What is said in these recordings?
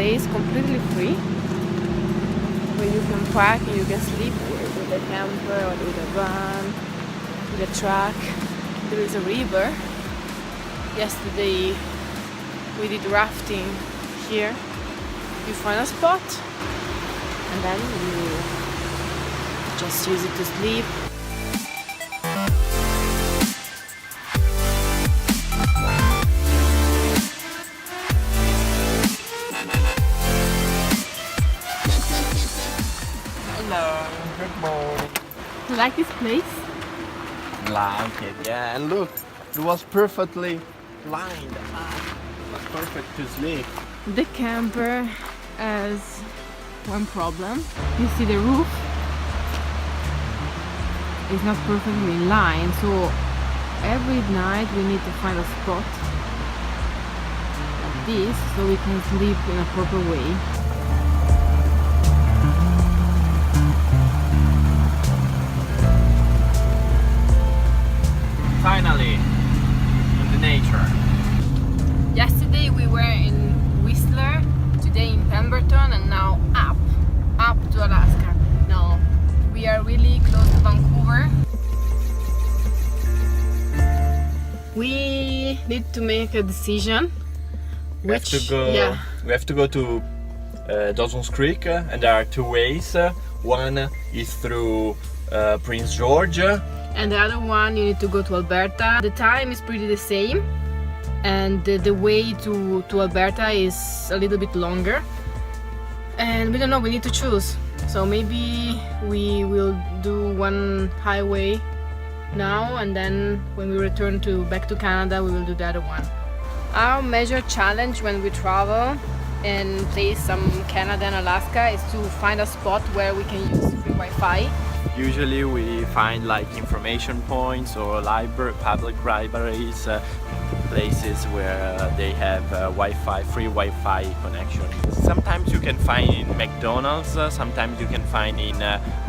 place completely free, where you can park and you can sleep with a camper or with a van, with a truck. There is a river. Yesterday we did rafting here. You find a spot and then you just use it to sleep. Hello, good morning. You like this place? Like it, yeah. And look, it was perfectly lined up. It was perfect to sleep. The camper has one problem. You see the roof is not perfectly in line, so every night we need to find a spot like this so we can sleep in a proper way. Finally, in the nature. Yesterday we were in Whistler, today in Pemberton, and now up to Alaska. Now we are really close to Vancouver. We need to make a decision. We have to go to Dawson's Creek, and there are two ways. One is through Prince George, and the other one you need to go to Alberta. The time is pretty the same, and the way to Alberta is a little bit longer, and we don't know, we need to choose. So maybe we will do one highway now, and then when we return back to Canada we will do the other one. Our major challenge when we travel and place some Canada and Alaska is to find a spot where we can use free Wi-Fi. Usually we find like information points or public libraries, places where they have Wi-Fi, free Wi-Fi connection. Sometimes you can find in McDonald's, sometimes you can find in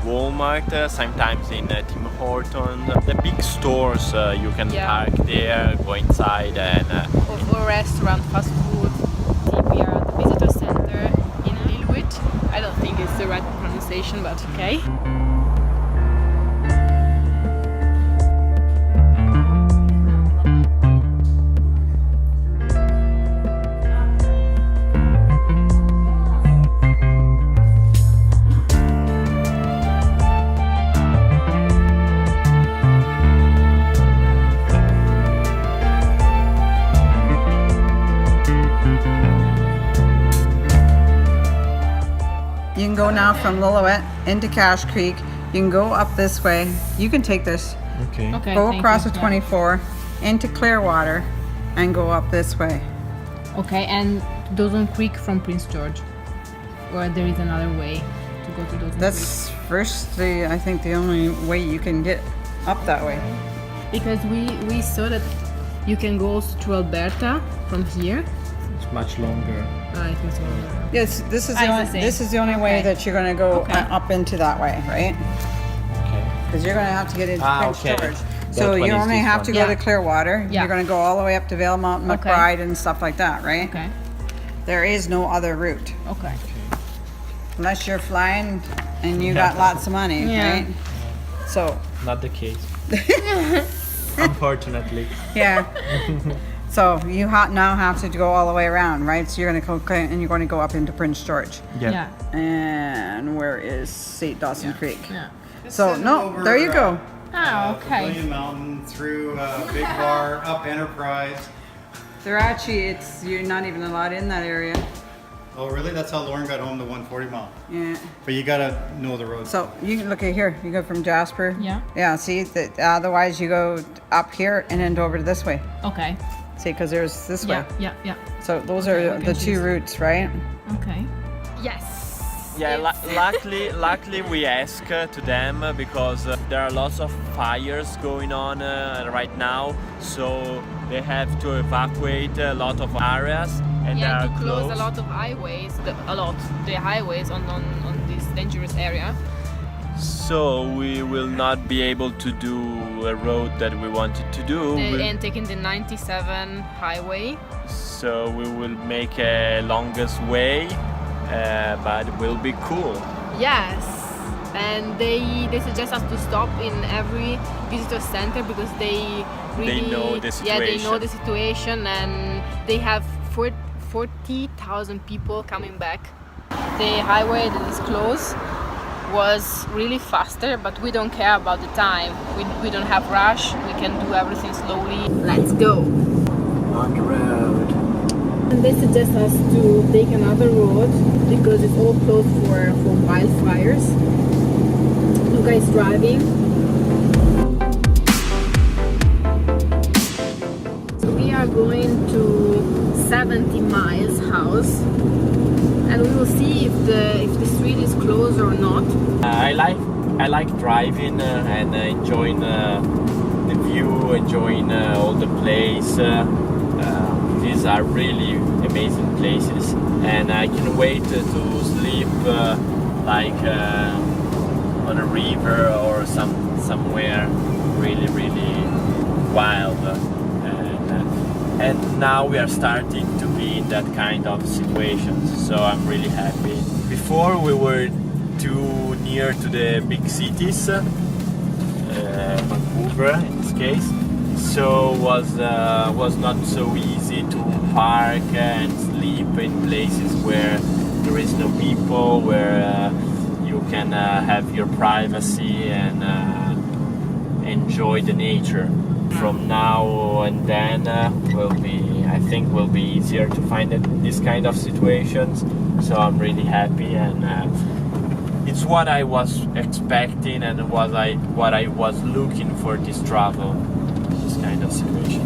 Walmart, sometimes in Tim Hortons. The big stores you can park there, go inside and... or restaurant, fast food. We are at the visitor center in Lillooet. I don't think it's the right pronunciation, but okay. You can go now from Lillooet into Cache Creek. You can go up this way. You can take this. Okay. Go across the 24 into Clearwater and go up this way. Okay, and Dawson Creek from Prince George, or there is another way to go to Dawson That's I think the only way you can get up that way. Creek? Because we saw that you can go also to Alberta from here. It's much longer. It was longer. Yes, this is the only way that you're going to go up into that way, right? Okay. Because you're going to have to get into Prince George. So That you one is only this have one. to go to Clearwater. Yeah. You're going to go all the way up to Vail Mountain, McBride, and stuff like that, right? Okay. There is no other route. Okay. Unless you're flying and you got lots of money, right? So, Not the case. Unfortunately. yeah. So you now have to go all the way around, right? So you're going to go and you're going to go up into Prince George. Yeah. And where is St. Dawson Creek? Yeah. So no, there you go. Okay. William Mountain through Big Bar, up Enterprise. They're actually, you're not even allowed in that area. Oh, really? That's how Lauren got home to 140 mile. Yeah. But you gotta know the road. So you can look at here. You go from Jasper. Yeah. Yeah. See, otherwise you go up here and then over to this way. Okay. See, because there's this way. Yeah. So those Okay, are we the can two choose. routes, right? Okay. Yes. Yeah, luckily we ask to them because there are lots of fires going on right now, so they have to evacuate a lot of areas and they are to close closed. a lot of highways, the highways on this dangerous area. So we will not be able to do a road that we wanted to do. And taking the 97 highway. So we will make a longest way but it will be cool. Yes, and they suggest us to stop in every visitor center because they really know the yeah, they know situation. the situation, and they have 40,000 people coming back. The highway that is closed was really faster, but we don't care about the time. We don't have rush. We can do everything slowly. Let's go On the road. and they suggest us to take another road because it's all closed for wildfires. Luca is driving. So we are going to 70 miles house, and we will see if the street is closed or not. I like driving and enjoying the view, enjoying all the place. These are really amazing places, and I can wait to sleep on a river or somewhere really wild. And now we are starting to be in that kind of situations, so I'm really happy. Before we were too near to the big cities, Vancouver in this case, so was not so easy to park and sleep in places where there is no people, where you can have your privacy and enjoy the nature. From now and then I think will be easier to find this kind of situations, so I'm really happy, and it's what I was expecting and what I was looking for this travel, this kind of situation.